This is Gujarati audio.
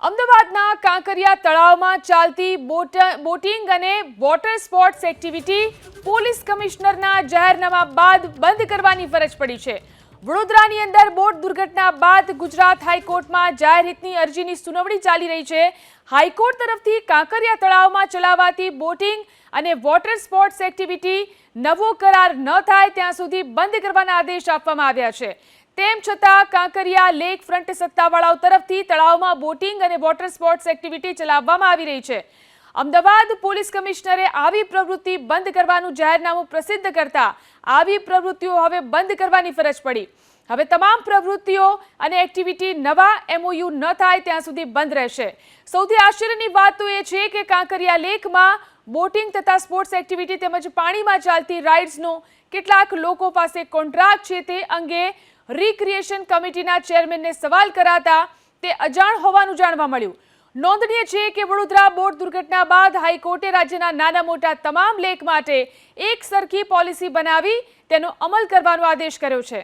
અમદાવાદના કાંકરિયા તળાવમાં ચાલતી બોટિંગ અને વોટર સ્પોર્ટ્સ એક્ટિવિટી પોલીસ કમિશનરના જાહેરનામા બાદ બંધ કરવાની ફરજ પડી છે। વડોદરાની અંદર બોટ દુર્ઘટના બાદ ગુજરાત હાઈકોર્ટમાં જાહેર હિતની અરજીની સુનાવણી ચાલી રહી છે। હાઈકોર્ટ તરફથી કાંકરિયા તળાવમાં ચલાવાતી બોટિંગ અને વોટર સ્પોર્ટ્સ એક્ટિવિટી નવો કરાર ન થાય ત્યાં સુધી બંધ કરવાના આદેશ આપવામાં આવ્યા છે। તેમ છતાં કાંકરિયા લેક ફ્રન્ટ સત્તાવાળાઓ તરફથી તળાવમાં બોટિંગ અને વોટર સ્પોર્ટ્સ એક્ટિવિટી ચલાવવામાં આવી રહી છે। અમદાવાદ પોલીસ કમિશનરે આવી પ્રવૃત્તિ બંધ કરવાનું જાહેરનામું પ્રસિદ્ધ કરતા આવી પ્રવૃત્તિઓ હવે બંધ કરવાની ફરજ પડી। હવે તમામ પ્રવૃત્તિઓ અને એક્ટિવિટી નવા MOU ન થાય ત્યાં સુધી બંધ રહેશે। સૌથી આશ્ચર્યની વાત તો એ છે કે કાંકરિયા લેકમાં બોટિંગ તથા સ્પોર્ટ્સ એક્ટિવિટી તેમજ પાણીમાં ચાલતી રાઇડ્સનો કેટલાક લોકો પાસે કોન્ટ્રાક્ટ છે તે અંગે રિક્રિએશન કમિટીના ચેરમેનને સવાલ કરાતા તે અજાણ હોવાનું જાણવા મળ્યું। નોંધનીય છે કે વડોદરા બોટ દુર્ઘટના બાદ હાઈકોર્ટે રાજ્યના નાના મોટા તમામ લેક માટે એક સરખી પોલિસી બનાવી તેનો અમલ કરવાનો આદેશ કર્યો છે।